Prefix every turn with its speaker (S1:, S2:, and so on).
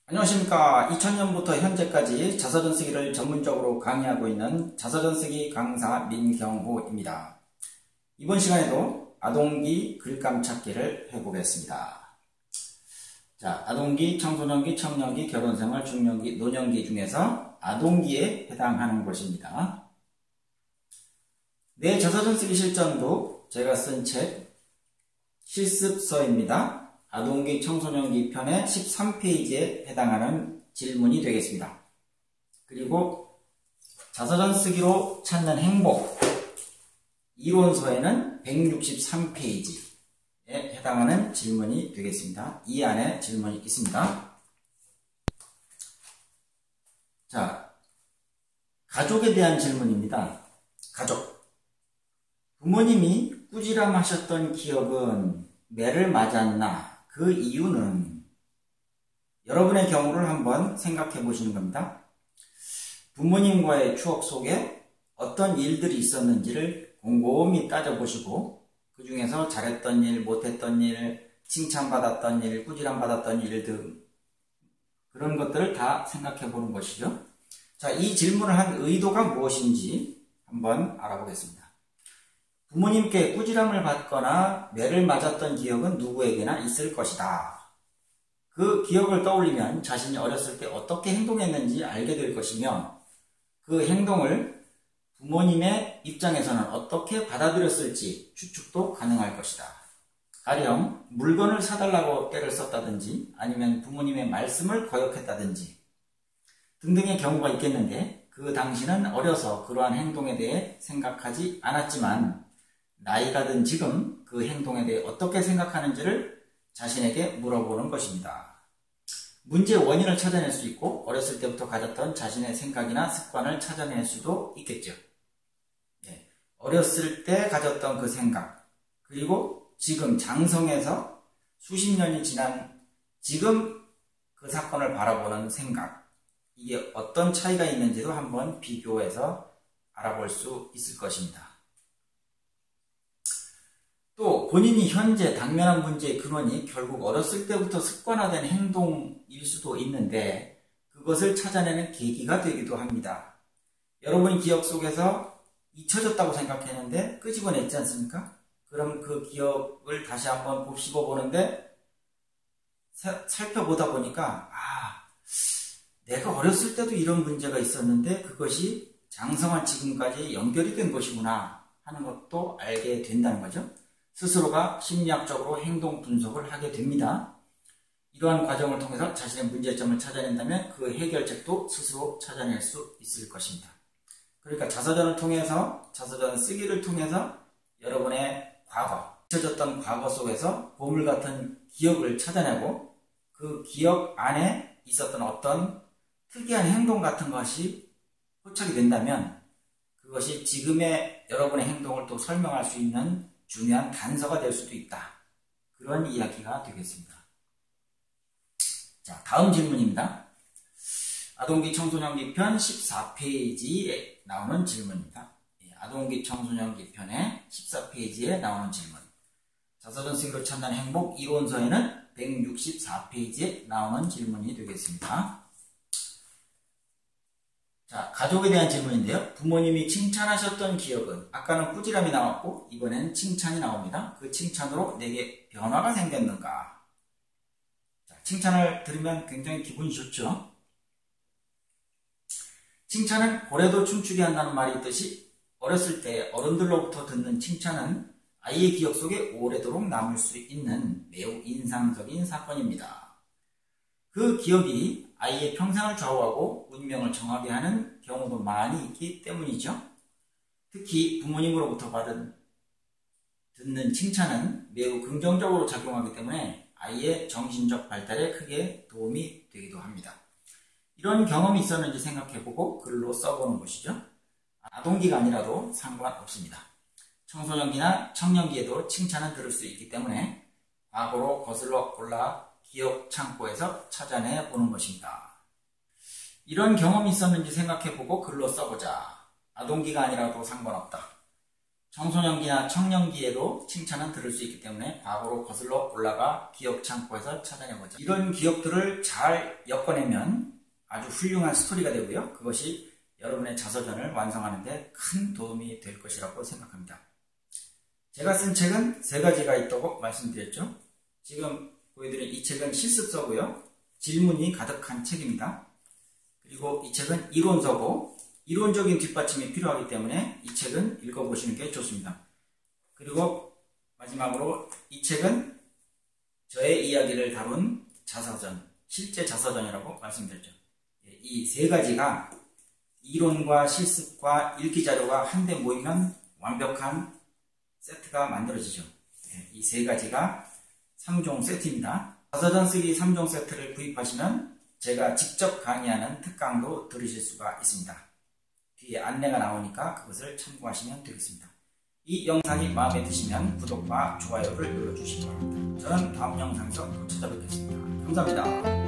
S1: 안녕하십니까. 2000년부터 현재까지 자서전 쓰기를 전문적으로 강의하고 있는 자서전 쓰기 강사 민경호입니다. 이번 시간에도 아동기 글감 찾기를 해보겠습니다. 자, 아동기, 청소년기, 청년기, 결혼생활, 중년기, 노년기 중에서 아동기에 해당하는 것입니다. 내 자서전 쓰기 실전도 제가 쓴 책 실습서입니다. 아동기 청소년기 편의 13페이지에 해당하는 질문이 되겠습니다. 그리고 자서전 쓰기로 찾는 행복 이론서에는 163페이지에 해당하는 질문이 되겠습니다. 이 안에 질문이 있습니다. 자, 가족에 대한 질문입니다. 가족. 부모님이 꾸지람하셨던 기억은 매를 맞았나? 그 이유는 여러분의 경우를 한번 생각해 보시는 겁니다. 부모님과의 추억 속에 어떤 일들이 있었는지를 곰곰이 따져보시고 그 중에서 잘했던 일, 못했던 일, 칭찬받았던 일, 꾸지람받았던 일 등 그런 것들을 다 생각해 보는 것이죠. 자, 이 질문을 한 의도가 무엇인지 한번 알아보겠습니다. 부모님께 꾸지람을 받거나 매를 맞았던 기억은 누구에게나 있을 것이다. 그 기억을 떠올리면 자신이 어렸을 때 어떻게 행동했는지 알게 될 것이며 그 행동을 부모님의 입장에서는 어떻게 받아들였을지 추측도 가능할 것이다. 가령 물건을 사달라고 때를 썼다든지 아니면 부모님의 말씀을 거역했다든지 등등의 경우가 있겠는데 그 당시는 어려서 그러한 행동에 대해 생각하지 않았지만 나이가 든 지금 그 행동에 대해 어떻게 생각하는지를 자신에게 물어보는 것입니다. 문제의 원인을 찾아낼 수 있고 어렸을 때부터 가졌던 자신의 생각이나 습관을 찾아낼 수도 있겠죠. 네. 어렸을 때 가졌던 그 생각 그리고 지금 장성해서 수십 년이 지난 지금 그 사건을 바라보는 생각 이게 어떤 차이가 있는지도 한번 비교해서 알아볼 수 있을 것입니다. 또 본인이 현재 당면한 문제의 근원이 결국 어렸을 때부터 습관화된 행동일 수도 있는데 그것을 찾아내는 계기가 되기도 합니다. 여러분 기억 속에서 잊혀졌다고 생각했는데 끄집어냈지 않습니까? 그럼 그 기억을 다시 한번 곱씹어 보는데 살펴보다 보니까 내가 어렸을 때도 이런 문제가 있었는데 그것이 장성한 지금까지 연결이 된 것이구나 하는 것도 알게 된다는 거죠. 스스로가 심리학적으로 행동 분석을 하게 됩니다. 이러한 과정을 통해서 자신의 문제점을 찾아낸다면 그 해결책도 스스로 찾아낼 수 있을 것입니다. 그러니까 자서전을 통해서, 자서전 쓰기를 통해서 여러분의 과거, 잊혀졌던 과거 속에서 보물 같은 기억을 찾아내고 그 기억 안에 있었던 어떤 특이한 행동 같은 것이 포착이 된다면 그것이 지금의 여러분의 행동을 또 설명할 수 있는 중요한 단서가 될 수도 있다. 그런 이야기가 되겠습니다. 자, 다음 질문입니다. 아동기 청소년기 편 14페이지에 나오는 질문입니다. 아동기 청소년기 편의 14페이지에 나오는 질문. 자서전 쓰기로 찾는 행복 이론서에는 164페이지에 나오는 질문이 되겠습니다. 자, 가족에 대한 질문인데요. 부모님이 칭찬하셨던 기억은 아까는 꾸지람이 나왔고 이번엔 칭찬이 나옵니다. 그 칭찬으로 내게 변화가 생겼는가? 자, 칭찬을 들으면 굉장히 기분이 좋죠. 칭찬은 고래도 춤추게 한다는 말이 있듯이 어렸을 때 어른들로부터 듣는 칭찬은 아이의 기억 속에 오래도록 남을 수 있는 매우 인상적인 사건입니다. 그 기억이 아이의 평생을 좌우하고 운명을 정하게 하는 경우도 많이 있기 때문이죠. 특히 부모님으로부터 듣는 칭찬은 매우 긍정적으로 작용하기 때문에 아이의 정신적 발달에 크게 도움이 되기도 합니다. 이런 경험이 있었는지 생각해보고 글로 써보는 것이죠. 아동기가 아니라도 상관없습니다. 청소년기나 청년기에도 칭찬은 들을 수 있기 때문에 과거로 거슬러 올라 기억 창고에서 찾아내 보는 것입니다. 이런 경험이 있었는지 생각해보고 글로 써보자. 아동기가 아니라도 상관없다. 청소년기나 청년기에도 칭찬은 들을 수 있기 때문에 과거로 거슬러 올라가 기억 창고에서 찾아내보자. 이런 기억들을 잘 엮어내면 아주 훌륭한 스토리가 되고요. 그것이 여러분의 자서전을 완성하는 데 큰 도움이 될 것이라고 생각합니다. 제가 쓴 책은 3가지가 있다고 말씀드렸죠. 지금 보여드린 이 책은 실습서고요. 질문이 가득한 책입니다. 그리고 이 책은 이론서고 이론적인 뒷받침이 필요하기 때문에 이 책은 읽어보시는 게 좋습니다. 그리고 마지막으로 이 책은 저의 이야기를 다룬 자서전, 실제 자서전이라고 말씀드렸죠. 이 3가지가 이론과 실습과 읽기 자료가 한데 모이면 완벽한 세트가 만들어지죠. 이 3가지가 3종 세트입니다. 자서전 쓰기 3종 세트를 구입하시면 제가 직접 강의하는 특강도 들으실 수가 있습니다. 뒤에 안내가 나오니까 그것을 참고하시면 되겠습니다. 이 영상이 마음에 드시면 구독과 좋아요를 눌러주시기 바랍니다. 저는 다음 영상에서 또 찾아뵙겠습니다. 감사합니다.